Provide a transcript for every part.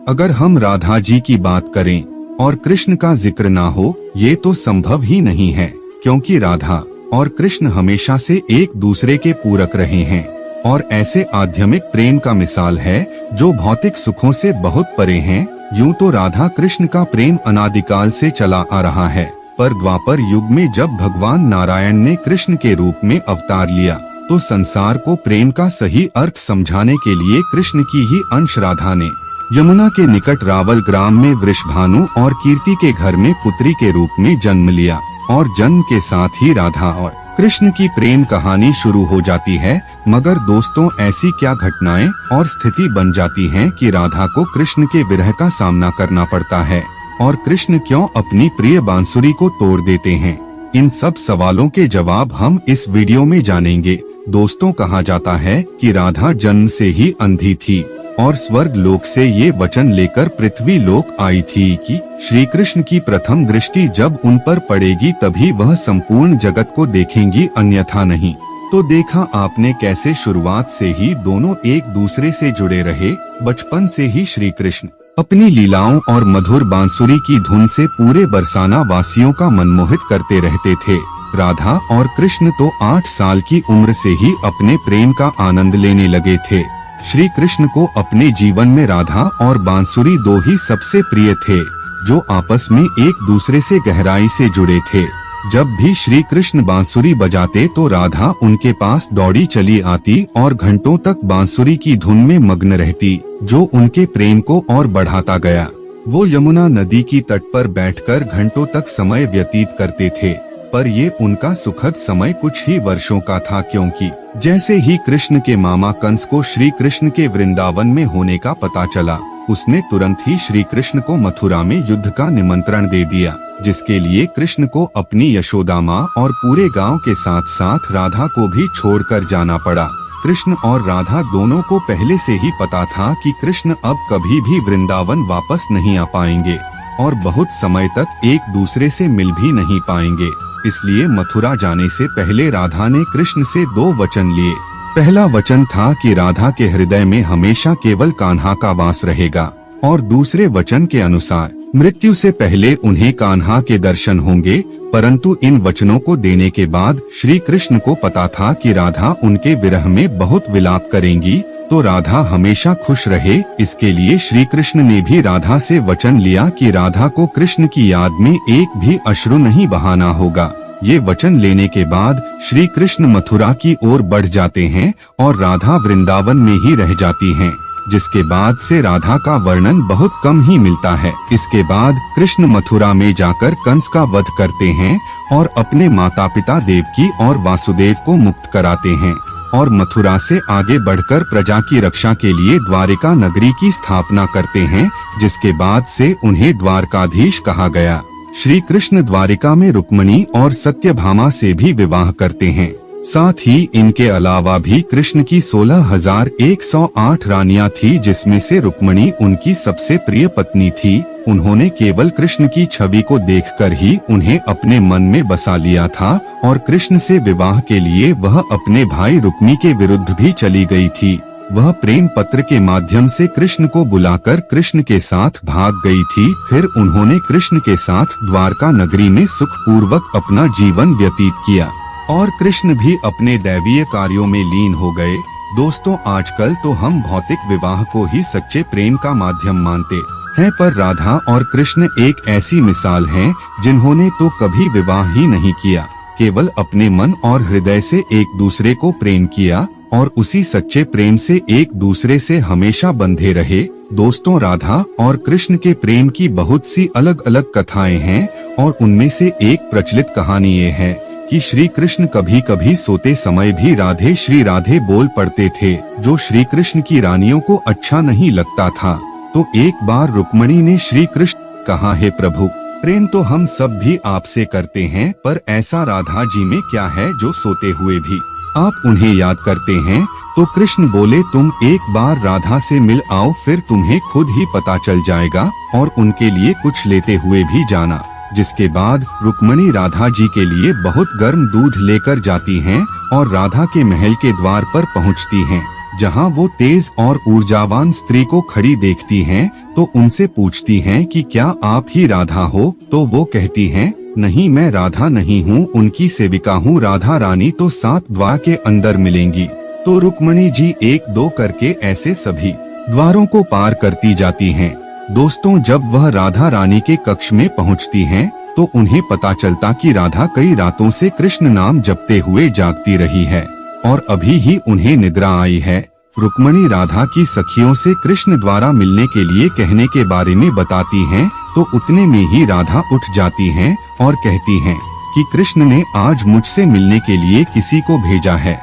अगर हम राधा जी की बात करें और कृष्ण का जिक्र ना हो, ये तो संभव ही नहीं है, क्योंकि राधा और कृष्ण हमेशा से एक दूसरे के पूरक रहे हैं और ऐसे आध्यात्मिक प्रेम का मिसाल है जो भौतिक सुखों से बहुत परे हैं। यूं तो राधा कृष्ण का प्रेम अनादिकाल से चला आ रहा है, पर द्वापर युग में जब भगवान नारायण ने कृष्ण के रूप में अवतार लिया तो संसार को प्रेम का सही अर्थ समझाने के लिए कृष्ण की ही अंश राधा ने यमुना के निकट रावल ग्राम में वृषभानु और कीर्ति के घर में पुत्री के रूप में जन्म लिया और जन्म के साथ ही राधा और कृष्ण की प्रेम कहानी शुरू हो जाती है। मगर दोस्तों, ऐसी क्या घटनाएं और स्थिति बन जाती हैं कि राधा को कृष्ण के विरह का सामना करना पड़ता है और कृष्ण क्यों अपनी प्रिय बांसुरी को तोड़ देते हैं? इन सब सवालों के जवाब हम इस वीडियो में जानेंगे। दोस्तों, कहा जाता है कि राधा जन्म से ही अंधी थी और स्वर्ग लोक से ये वचन लेकर पृथ्वी लोक आई थी कि श्री कृष्ण की प्रथम दृष्टि जब उन पर पड़ेगी तभी वह संपूर्ण जगत को देखेंगी, अन्यथा नहीं। तो देखा आपने कैसे शुरुआत से ही दोनों एक दूसरे से जुड़े रहे। बचपन से ही श्री कृष्ण अपनी लीलाओं और मधुर बांसुरी की धुन से पूरे बरसाना वासियों का मनमोहित करते रहते थे। राधा और कृष्ण तो 8 साल की उम्र से ही अपने प्रेम का आनंद लेने लगे थे। श्री कृष्ण को अपने जीवन में राधा और बांसुरी दो ही सबसे प्रिय थे, जो आपस में एक दूसरे से गहराई से जुड़े थे। जब भी श्री कृष्ण बांसुरी बजाते तो राधा उनके पास दौड़ी चली आती और घंटों तक बांसुरी की धुन में मग्न रहती, जो उनके प्रेम को और बढ़ाता गया। वो यमुना नदी की तट पर बैठकर घंटों तक समय व्यतीत करते थे, पर ये उनका सुखद समय कुछ ही वर्षों का था, क्योंकि जैसे ही कृष्ण के मामा कंस को श्री कृष्ण के वृंदावन में होने का पता चला, उसने तुरंत ही श्री कृष्ण को मथुरा में युद्ध का निमंत्रण दे दिया, जिसके लिए कृष्ण को अपनी यशोदा माँ और पूरे गांव के साथ साथ राधा को भी छोड़कर जाना पड़ा। कृष्ण और राधा दोनों को पहले से ही पता था कि कृष्ण अब कभी भी वृंदावन वापस नहीं आ पाएंगे और बहुत समय तक एक दूसरे से मिल भी नहीं पाएंगे। इसलिए मथुरा जाने से पहले राधा ने कृष्ण से 2 वचन लिए। पहला वचन था कि राधा के हृदय में हमेशा केवल कान्हा का वास रहेगा और दूसरे वचन के अनुसार मृत्यु से पहले उन्हें कान्हा के दर्शन होंगे। परंतु इन वचनों को देने के बाद श्री कृष्ण को पता था कि राधा उनके विरह में बहुत विलाप करेंगी, तो राधा हमेशा खुश रहे। इसके लिए श्री कृष्ण ने भी राधा से वचन लिया कि राधा को कृष्ण की याद में एक भी अश्रु नहीं बहाना होगा। ये वचन लेने के बाद श्री कृष्ण मथुरा की ओर बढ़ जाते हैं और राधा वृंदावन में ही रह जाती हैं, जिसके बाद से राधा का वर्णन बहुत कम ही मिलता है। इसके बाद कृष्ण मथुरा में जाकर कंस का वध करते हैं और अपने माता पिता देवकी और वासुदेव को मुक्त कराते हैं और मथुरा से आगे बढ़कर प्रजा की रक्षा के लिए द्वारिका नगरी की स्थापना करते हैं, जिसके बाद से उन्हें द्वारकाधीश कहा गया। श्री कृष्ण द्वारिका में रुक्मिणी और सत्यभामा से भी विवाह करते हैं। साथ ही इनके अलावा भी कृष्ण की 16,108 रानियां थी, जिसमें से रुक्मिणी उनकी सबसे प्रिय पत्नी थी। उन्होंने केवल कृष्ण की छवि को देखकर ही उन्हें अपने मन में बसा लिया था और कृष्ण से विवाह के लिए वह अपने भाई रुक्मी के विरुद्ध भी चली गई थी। वह प्रेम पत्र के माध्यम से कृष्ण को बुलाकर कृष्ण के साथ भाग गई थी। फिर उन्होंने कृष्ण के साथ द्वारका नगरी में सुखपूर्वक अपना जीवन व्यतीत किया और कृष्ण भी अपने दैवीय कार्यों में लीन हो गए। दोस्तों, आजकल तो हम भौतिक विवाह को ही सच्चे प्रेम का माध्यम मानते हैं, पर राधा और कृष्ण एक ऐसी मिसाल हैं जिन्होंने तो कभी विवाह ही नहीं किया, केवल अपने मन और हृदय से एक दूसरे को प्रेम किया और उसी सच्चे प्रेम से एक दूसरे से हमेशा बंधे रहे। दोस्तों, राधा और कृष्ण के प्रेम की बहुत सी अलग अलग कथाएं हैं और उनमें से एक प्रचलित कहानी ये है कि श्री कृष्ण कभी कभी सोते समय भी राधे श्री राधे बोल पड़ते थे, जो श्री कृष्ण की रानियों को अच्छा नहीं लगता था। तो एक बार रुक्मिणी ने श्री कृष्ण कहा, हे प्रभु, प्रेम तो हम सब भी आपसे करते हैं, पर ऐसा राधा जी में क्या है जो सोते हुए भी आप उन्हें याद करते हैं? तो कृष्ण बोले, तुम एक बार राधा से मिल आओ, फिर तुम्हें खुद ही पता चल जाएगा और उनके लिए कुछ लेते हुए भी जाना। जिसके बाद रुक्मिणी राधा जी के लिए बहुत गर्म दूध लेकर जाती हैं और राधा के महल के द्वार पर पहुंचती हैं। जहाँ वो तेज और ऊर्जावान स्त्री को खड़ी देखती हैं, तो उनसे पूछती हैं कि क्या आप ही राधा हो? तो वो कहती हैं, नहीं, मैं राधा नहीं हूँ, उनकी सेविका हूँ। राधा रानी तो 7 द्वार के अंदर मिलेंगी। तो रुक्मणी जी 1-2 करके ऐसे सभी द्वारों को पार करती जाती हैं। दोस्तों, जब वह राधा रानी के कक्ष में पहुँचती हैं, तो उन्हें पता चलता कि राधा कई रातों से कृष्ण नाम जपते हुए जागती रही है और अभी ही उन्हें निद्रा आई है। रुक्मणी राधा की सखियों से कृष्ण द्वारा मिलने के लिए कहने के बारे में बताती हैं, तो उतने में ही राधा उठ जाती हैं और कहती हैं कि कृष्ण ने आज मुझसे मिलने के लिए किसी को भेजा है।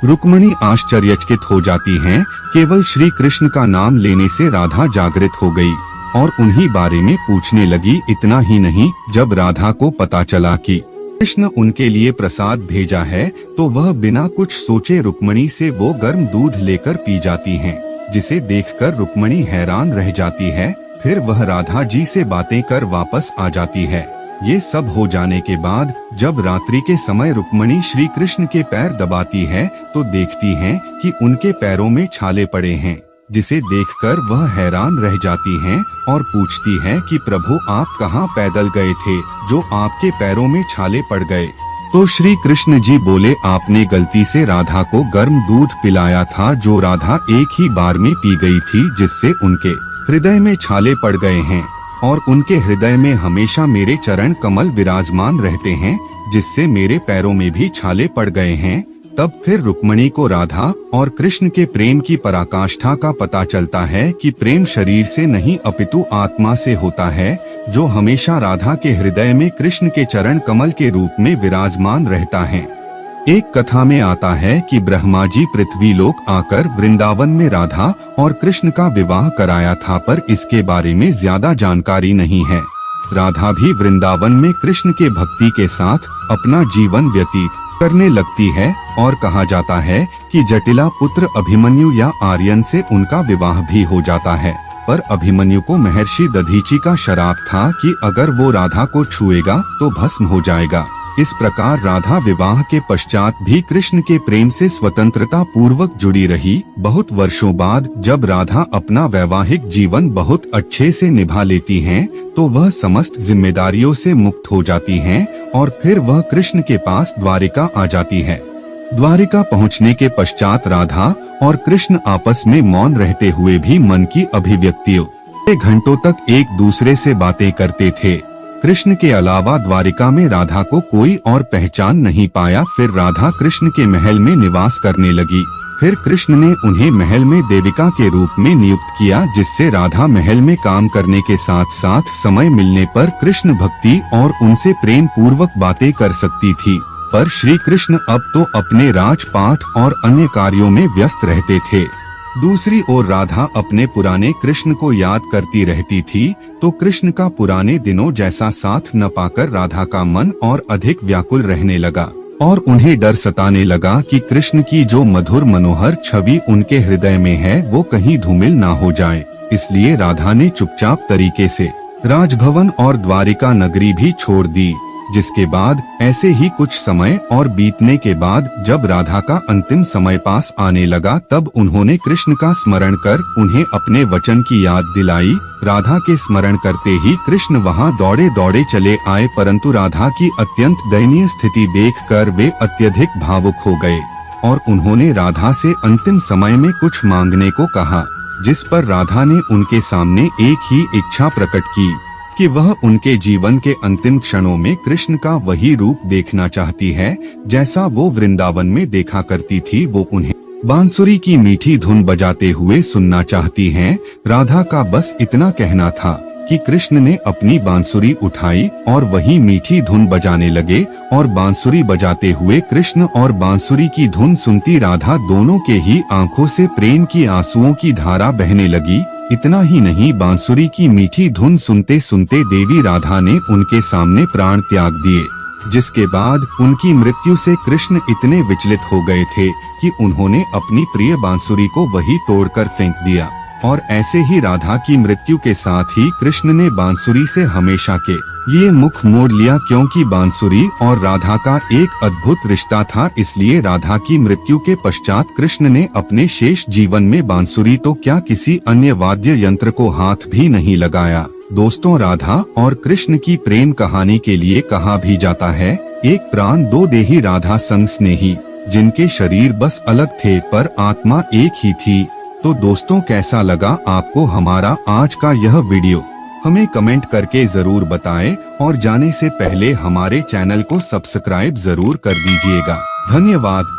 रुक्मणी आश्चर्यचकित हो जाती हैं। केवल श्री कृष्ण का नाम लेने से राधा जागृत हो गई और उन्हीं बारे में पूछने लगी। इतना ही नहीं, जब राधा को पता चला कि कृष्ण उनके लिए प्रसाद भेजा है, तो वह बिना कुछ सोचे रुक्मणी से वो गर्म दूध लेकर पी जाती हैं, जिसे देखकर रुक्मणी हैरान रह जाती है। फिर वह राधा जी से बातें कर वापस आ जाती है। ये सब हो जाने के बाद जब रात्रि के समय रुक्मणी श्री कृष्ण के पैर दबाती है, तो देखती हैं कि उनके पैरों में छाले पड़े हैं, जिसे देखकर वह हैरान रह जाती हैं और पूछती हैं कि प्रभु, आप कहाँ पैदल गए थे जो आपके पैरों में छाले पड़ गए? तो श्री कृष्ण जी बोले, आपने गलती से राधा को गर्म दूध पिलाया था, जो राधा एक ही बार में पी गई थी, जिससे उनके हृदय में छाले पड़ गए हैं और उनके हृदय में हमेशा मेरे चरण कमल विराजमान रहते हैं, जिससे मेरे पैरों में भी छाले पड़ गए हैं। तब फिर रुक्मणी को राधा और कृष्ण के प्रेम की पराकाष्ठा का पता चलता है कि प्रेम शरीर से नहीं अपितु आत्मा से होता है, जो हमेशा राधा के हृदय में कृष्ण के चरण कमल के रूप में विराजमान रहता है। एक कथा में आता है कि ब्रह्मा जी पृथ्वी लोक आकर वृंदावन में राधा और कृष्ण का विवाह कराया था, पर इसके बारे में ज्यादा जानकारी नहीं है। राधा भी वृंदावन में कृष्ण के भक्ति के साथ अपना जीवन व्यतीत करने लगती है और कहा जाता है कि जटिला पुत्र अभिमन्यु या आर्यन से उनका विवाह भी हो जाता है, पर अभिमन्यु को महर्षि दधीचि का श्राप था कि अगर वो राधा को छुएगा तो भस्म हो जाएगा। इस प्रकार राधा विवाह के पश्चात भी कृष्ण के प्रेम से स्वतंत्रता पूर्वक जुड़ी रही। बहुत वर्षों बाद जब राधा अपना वैवाहिक जीवन बहुत अच्छे से निभा लेती हैं, तो वह समस्त जिम्मेदारियों से मुक्त हो जाती हैं और फिर वह कृष्ण के पास द्वारिका आ जाती है। द्वारिका पहुंचने के पश्चात राधा और कृष्ण आपस में मौन रहते हुए भी मन की अभिव्यक्तियों से घंटों तक एक दूसरे से बातें करते थे। कृष्ण के अलावा द्वारिका में राधा को कोई और पहचान नहीं पाया। फिर राधा कृष्ण के महल में निवास करने लगी। फिर कृष्ण ने उन्हें महल में देविका के रूप में नियुक्त किया, जिससे राधा महल में काम करने के साथ साथ समय मिलने पर कृष्ण भक्ति और उनसे प्रेम पूर्वक बातें कर सकती थी। पर श्री कृष्ण अब तो अपने राजपाट और अन्य कार्यों में व्यस्त रहते थे। दूसरी ओर राधा अपने पुराने कृष्ण को याद करती रहती थी, तो कृष्ण का पुराने दिनों जैसा साथ न पाकर राधा का मन और अधिक व्याकुल रहने लगा और उन्हें डर सताने लगा कि कृष्ण की जो मधुर मनोहर छवि उनके हृदय में है, वो कहीं धूमिल ना हो जाए। इसलिए राधा ने चुपचाप तरीके से राजभवन और द्वारिका नगरी भी छोड़ दी। जिसके बाद ऐसे ही कुछ समय और बीतने के बाद जब राधा का अंतिम समय पास आने लगा, तब उन्होंने कृष्ण का स्मरण कर उन्हें अपने वचन की याद दिलाई। राधा के स्मरण करते ही कृष्ण वहां दौड़े दौड़े चले आए, परंतु राधा की अत्यंत दयनीय स्थिति देखकर वे अत्यधिक भावुक हो गए और उन्होंने राधा से अंतिम समय में कुछ मांगने को कहा, जिस पर राधा ने उनके सामने एक ही इच्छा प्रकट की कि वह उनके जीवन के अंतिम क्षणों में कृष्ण का वही रूप देखना चाहती है जैसा वो वृंदावन में देखा करती थी। वो उन्हें बांसुरी की मीठी धुन बजाते हुए सुनना चाहती हैं। राधा का बस इतना कहना था कि कृष्ण ने अपनी बांसुरी उठाई और वही मीठी धुन बजाने लगे और बांसुरी बजाते हुए कृष्ण और बांसुरी की धुन सुनती राधा दोनों के ही आंखों से प्रेम की आंसुओं की धारा बहने लगी। इतना ही नहीं, बांसुरी की मीठी धुन सुनते सुनते देवी राधा ने उनके सामने प्राण त्याग दिए, जिसके बाद उनकी मृत्यु से कृष्ण इतने विचलित हो गए थे कि उन्होंने अपनी प्रिय बांसुरी को वही तोड़कर फेंक दिया। और ऐसे ही राधा की मृत्यु के साथ ही कृष्ण ने बांसुरी से हमेशा के ये मुख मोड़ लिया, क्योंकि बांसुरी और राधा का एक अद्भुत रिश्ता था। इसलिए राधा की मृत्यु के पश्चात कृष्ण ने अपने शेष जीवन में बांसुरी तो क्या किसी अन्य वाद्य यंत्र को हाथ भी नहीं लगाया। दोस्तों, राधा और कृष्ण की प्रेम कहानी के लिए कहा भी जाता है, एक प्राण दो देही राधा संग स्नेही, जिनके शरीर बस अलग थे पर आत्मा एक ही थी। तो दोस्तों, कैसा लगा आपको हमारा आज का यह वीडियो? हमें कमेंट करके जरूर बताएं और जाने से पहले हमारे चैनल को सब्सक्राइब जरूर कर दीजिएगा। धन्यवाद।